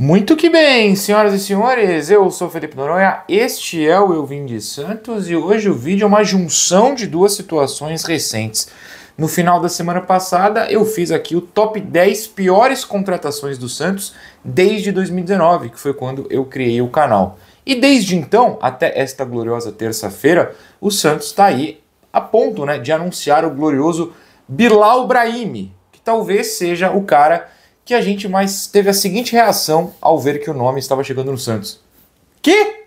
Muito que bem, senhoras e senhores, eu sou Felipe Noronha, este é o Eu Vim de Santos e hoje o vídeo é uma junção de duas situações recentes. No final da semana passada eu fiz aqui o top 10 piores contratações do Santos desde 2019, que foi quando eu criei o canal. E desde então, até esta gloriosa terça-feira, o Santos está aí a ponto, de anunciar o glorioso Bilal Brahimi, que talvez seja o cara que a gente mais teve a seguinte reação ao ver que o nome estava chegando no Santos. Que?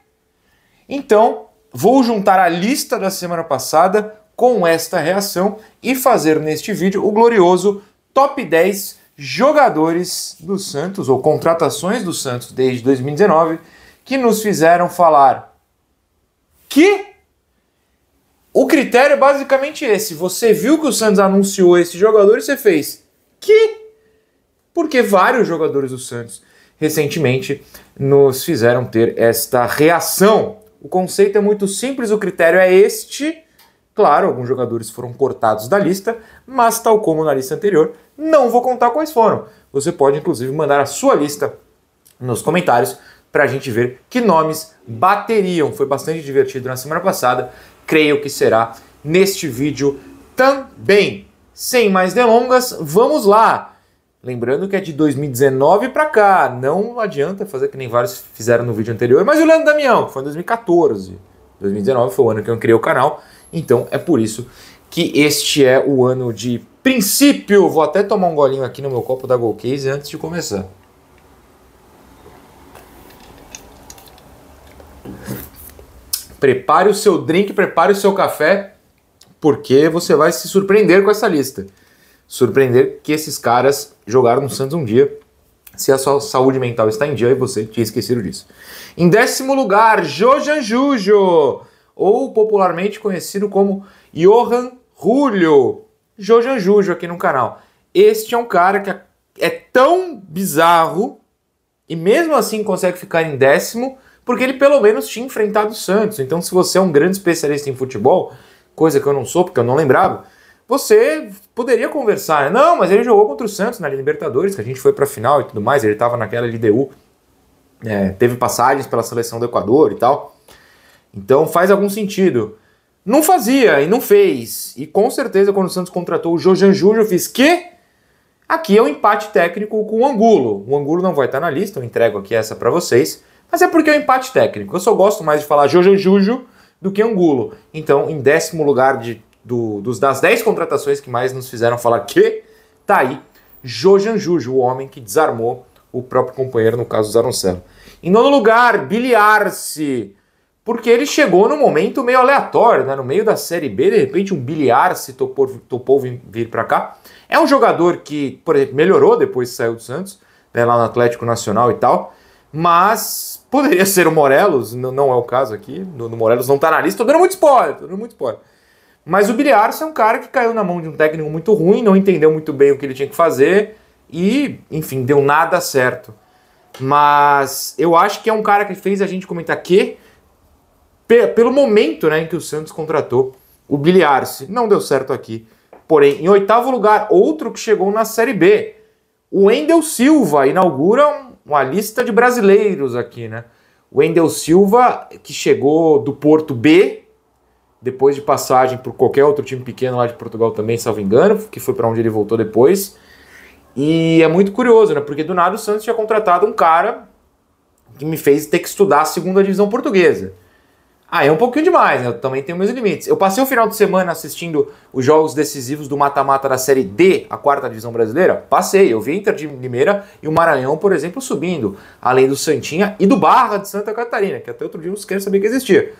Então, vou juntar a lista da semana passada com esta reação e fazer neste vídeo o glorioso top 10 jogadores do Santos, ou contratações do Santos desde 2019, que nos fizeram falar que o critério é basicamente esse. Você viu que o Santos anunciou esse jogador e você fez que? Porque vários jogadores do Santos recentemente nos fizeram ter esta reação. O conceito é muito simples, o critério é este. Claro, alguns jogadores foram cortados da lista, mas tal como na lista anterior, não vou contar quais foram. Você pode inclusive mandar a sua lista nos comentários para a gente ver que nomes bateriam. Foi bastante divertido na semana passada, creio que será neste vídeo também. Sem mais delongas, vamos lá! Lembrando que é de 2019 para cá, não adianta fazer que nem vários fizeram no vídeo anterior, mas o Leandro Damião, que foi em 2014. 2019 foi o ano que eu criei o canal, então é por isso que este é o ano de princípio. Vou até tomar um golinho aqui no meu copo da Gold Case antes de começar. Prepare o seu drink, prepare o seu café, porque você vai se surpreender com essa lista. Surpreender que esses caras jogaram no Santos um dia, se a sua saúde mental está em dia e você tinha esquecido disso. Em 10º lugar, Jojan Jujo, ou popularmente conhecido como Johan Julio. Jojan Jujo aqui no canal. Este é um cara que é tão bizarro e mesmo assim consegue ficar em 10º, porque ele pelo menos tinha enfrentado o Santos. Então se você é um grande especialista em futebol, coisa que eu não sou porque eu não lembrava, você poderia conversar, não, mas ele jogou contra o Santos na Libertadores, que a gente foi pra final e tudo mais, ele estava naquela LDU, teve passagens pela seleção do Equador e tal, então faz algum sentido. Não fazia e não fez, e com certeza quando o Santos contratou o Jojan Jujo, eu fiz que? Aqui é um empate técnico com o Angulo. O Angulo não vai estar na lista, eu entrego aqui essa pra vocês, mas é porque é um empate técnico. Eu só gosto mais de falar Jojan Jujo do que Angulo. Então, em 10º lugar das 10 contratações que mais nos fizeram falar que, tá aí Jojan Jujo, o homem que desarmou o próprio companheiro, no caso do Zanocelo. Em 9º lugar, Billy Arce, porque ele chegou num momento meio aleatório, no meio da Série B, de repente um Billy Arce topou vir pra cá. É um jogador que, por exemplo, melhorou depois que saiu do Santos, lá no Atlético Nacional e tal, mas poderia ser o Morelos, não é o caso aqui, no Morelos não tá na lista, tô dando muito spoiler. Mas o Billy Arce é um cara que caiu na mão de um técnico muito ruim, não entendeu muito bem o que ele tinha que fazer e, enfim, deu nada certo. Mas eu acho que é um cara que fez a gente comentar que, pelo momento em que o Santos contratou o Billy Arce, não deu certo aqui. Porém, em 8º lugar, outro que chegou na Série B, o Wendel Silva, inaugura uma lista de brasileiros aqui, O Wendel Silva, que chegou do Porto B, depois de passagem por qualquer outro time pequeno lá de Portugal também, salvo engano, que foi para onde ele voltou depois. E é muito curioso, porque do nada o Santos tinha contratado um cara que me fez ter que estudar a 2ª divisão portuguesa. É um pouquinho demais, eu também tenho meus limites. Eu passei o final de semana assistindo os jogos decisivos do mata-mata da Série D, a 4ª divisão brasileira. Passei, eu vi Inter de Limeira e o Maranhão, por exemplo, subindo, além do Santinha e do Barra de Santa Catarina, que até outro dia não quero saber que existia.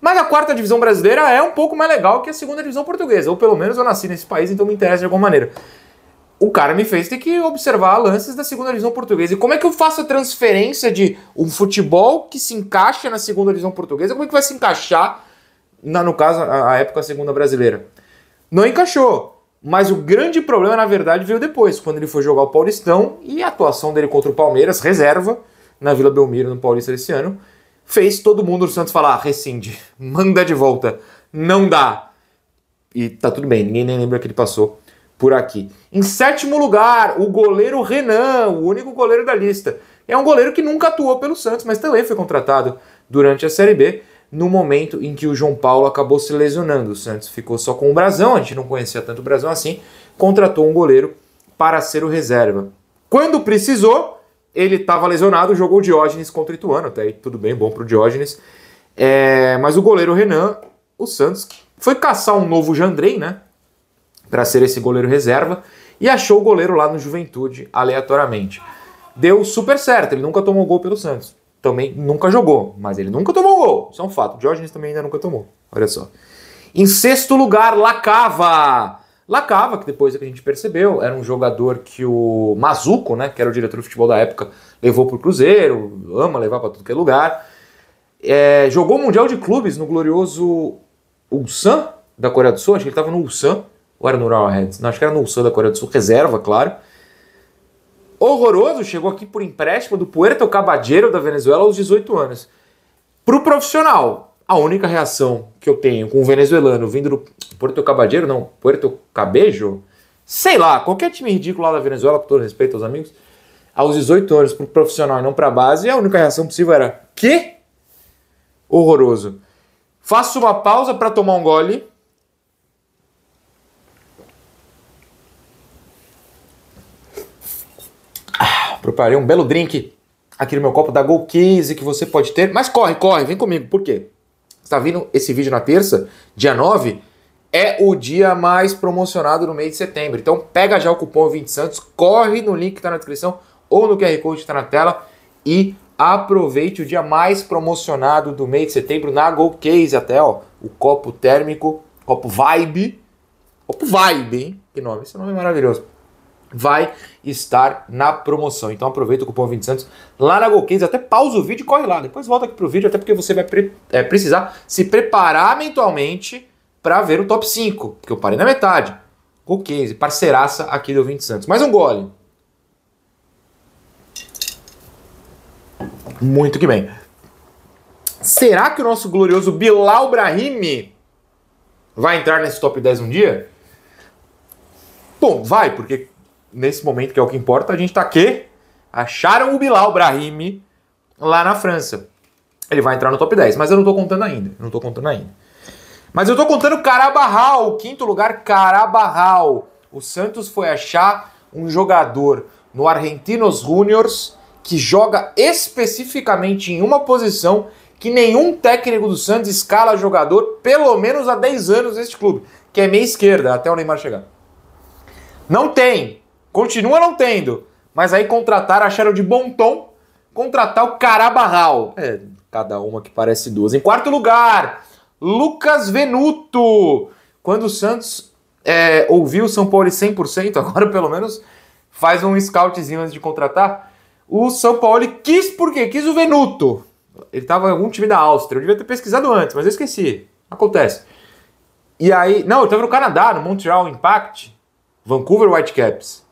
Mas a 4ª divisão brasileira é um pouco mais legal que a 2ª divisão portuguesa. Ou pelo menos eu nasci nesse país, então me interessa de alguma maneira. O cara me fez ter que observar lances da 2ª divisão portuguesa. E como é que eu faço a transferência de um futebol que se encaixa na 2ª divisão portuguesa? Como é que vai se encaixar, no caso, a época 2ª brasileira? Não encaixou. Mas o grande problema, na verdade, veio depois, quando ele foi jogar o Paulistão e a atuação dele contra o Palmeiras, reserva, na Vila Belmiro, no Paulista desse ano, fez todo mundo do Santos falar, rescinde, manda de volta, não dá. E tá tudo bem, ninguém nem lembra que ele passou por aqui. Em 7º lugar, o goleiro Renan, o único goleiro da lista, É um goleiro que nunca atuou pelo Santos, mas também foi contratado durante a Série B, no momento em que o João Paulo acabou se lesionando. O Santos ficou só com o Brasão, a gente não conhecia tanto o Brasão assim, contratou um goleiro para ser o reserva. Quando precisou, ele estava lesionado, jogou o Diógenes contra o Ituano, até aí tudo bem, bom para o Diógenes. Mas o goleiro Renan, o Santos foi caçar um novo Jandrei, né, para ser esse goleiro reserva, e achou o goleiro lá no Juventude, aleatoriamente. Deu super certo, ele nunca tomou gol pelo Santos. Também nunca jogou, mas ele nunca tomou gol. Isso é um fato. O Diógenes também ainda nunca tomou. Olha só. Em sexto lugar, Lacava. Lacava, que depois é que a gente percebeu, era um jogador que o Mazuco, né, que era o diretor de futebol da época, levou pro Cruzeiro, ama levar para tudo que é lugar. Jogou o Mundial de Clubes no glorioso Ulsan da Coreia do Sul. Acho que ele estava no Ulsan, ou era no Ural Reds? Não, acho que era no Ulsan da Coreia do Sul, reserva, claro. Horroroso, chegou aqui por empréstimo do Puerto Caballero da Venezuela aos 18 anos. Pro profissional, a única reação que eu tenho com o venezuelano vindo do Puerto Caballero, não, Puerto Cabejo, sei lá, qualquer time ridículo lá da Venezuela, com todo respeito aos amigos, aos 18 anos pro profissional e não pra base, a única reação possível era: quê? Horroroso. Faço uma pausa para tomar um gole. Preparei um belo drink aqui no meu copo da Go Case que você pode ter. Mas corre, vem comigo. Por quê? Você tá vendo esse vídeo na terça, dia 9? É o dia mais promocionado no mês de setembro. Então pega já o cupom 20 Santos, corre no link que tá na descrição ou no QR Code que tá na tela e aproveite o dia mais promocionado do mês de setembro na Go Case. Até, ó, o copo térmico, copo Vibe. Copo Vibe, hein? Que nome, esse nome é maravilhoso. Vai estar na promoção. Então aproveita o cupom 20 Santos lá na GoCase, até pausa o vídeo e corre lá. Depois volta aqui pro vídeo, até porque você vai precisar se preparar mentalmente para ver o top 5, porque eu parei na metade. GoCase, parceiraça aqui do 20 Santos. Mais um gole. Muito que bem. Será que o nosso glorioso Bilal Brahimi vai entrar nesse top 10 um dia? Bom, vai, porque nesse momento, que é o que importa, a gente tá aqui. Acharam o Bilal Brahimi lá na França. Ele vai entrar no top 10, mas eu não tô contando ainda. Mas eu tô contando Carabarral, quinto lugar, Carabarral. O Santos foi achar um jogador no Argentinos Juniors que joga especificamente em uma posição que nenhum técnico do Santos escala jogador pelo menos há 10 anos neste clube, que é meia esquerda, até o Neymar chegar. Não tem. Continua não tendo. Mas aí acharam de bom tom contratar o Carabarral. Cada uma que parece duas. Em quarto lugar, Lucas Venuto. Quando o Santos ouviu o São Paulo 100%, agora pelo menos faz um scoutzinho antes de contratar, o São Paulo quis por quê? Quis o Venuto. Ele estava em algum time da Áustria. Eu devia ter pesquisado antes, mas eu esqueci. Acontece. E aí... Não, ele estava no Canadá, no Montreal Impact. Vancouver Whitecaps.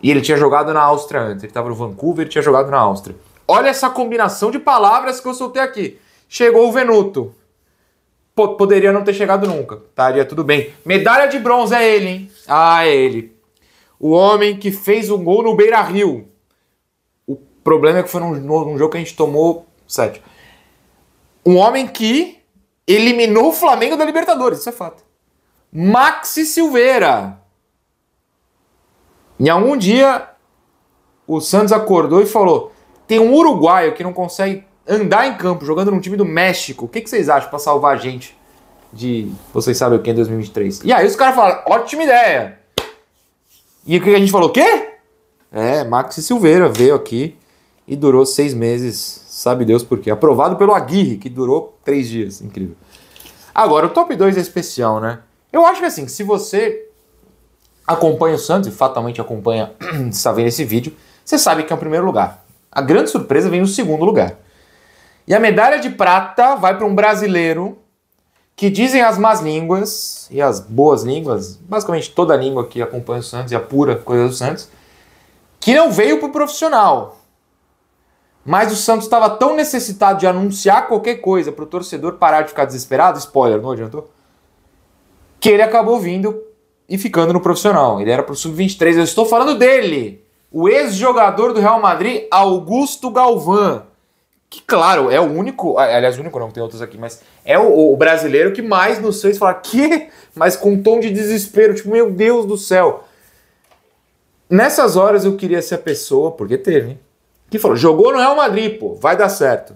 E ele tinha jogado na Áustria antes. Ele estava no Vancouver e tinha jogado na Áustria. Olha essa combinação de palavras que eu soltei aqui. Chegou o Venuto. Poderia não ter chegado nunca. Estaria tudo bem. Medalha de bronze é ele, hein? Ah, é ele. O homem que fez um gol no Beira-Rio. O problema é que foi num jogo que a gente tomou 7. Um homem que eliminou o Flamengo da Libertadores. Isso é fato. Maxi Silveira. Em algum dia, o Santos acordou e falou: tem um uruguaio que não consegue andar em campo jogando num time do México. O que vocês acham para salvar a gente de vocês sabem o que em 2023? E aí os caras falaram: ótima ideia. E o que a gente falou? O quê? Maxi Silveira veio aqui e durou 6 meses. Sabe Deus por quê. Aprovado pelo Aguirre, que durou 3 dias. Incrível. Agora, o top 2 é especial, né? Eu acho que assim, se você acompanha o Santos, e fatalmente acompanha, está vendo esse vídeo, você sabe que é o primeiro lugar. A grande surpresa vem no segundo lugar. E a medalha de prata vai para um brasileiro que dizem as más línguas e as boas línguas, basicamente toda a língua que acompanha o Santos e a pura coisa do Santos, que não veio para o profissional. Mas o Santos estava tão necessitado de anunciar qualquer coisa para o torcedor parar de ficar desesperado, spoiler, não adiantou, que ele acabou vindo e ficando no profissional. Ele era pro Sub-23, eu estou falando dele. O ex-jogador do Real Madrid, Augusto Galvão. Que, claro, é o único... Aliás, o único não, tem outros aqui, mas é o brasileiro que mais nos fez falar que, mas com um tom de desespero, tipo, meu Deus do céu. Nessas horas eu queria ser a pessoa, porque teve, hein? Que falou, jogou no Real Madrid, pô, vai dar certo.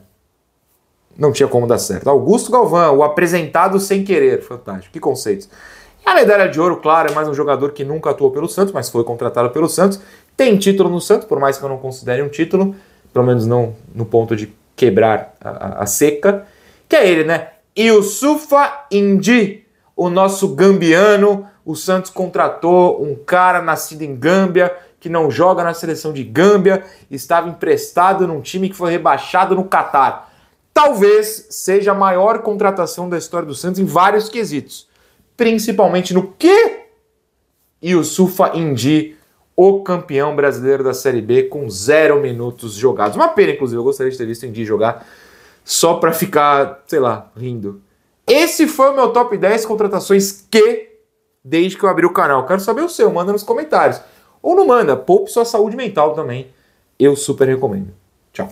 Não tinha como dar certo. Augusto Galvão, o apresentado sem querer. Fantástico, que conceitos. A medalha de ouro, claro, é mais um jogador que nunca atuou pelo Santos, mas foi contratado pelo Santos. Tem título no Santos, por mais que eu não considere um título, pelo menos não no ponto de quebrar a seca, que é ele, né? Youssoufa N'Die, o nosso gambiano. O Santos contratou um cara nascido em Gâmbia, que não joga na seleção de Gâmbia, estava emprestado num time que foi rebaixado no Catar. Talvez seja a maior contratação da história do Santos em vários quesitos. Principalmente no que? Youssoufa N'Die, o campeão brasileiro da Série B com 0 minutos jogados. Uma pena, inclusive, eu gostaria de ter visto o N'Die jogar só pra ficar, sei lá, rindo. Esse foi o meu top 10 contratações desde que eu abri o canal. Quero saber o seu, manda nos comentários. Ou não manda, poupe sua saúde mental também. Eu super recomendo. Tchau.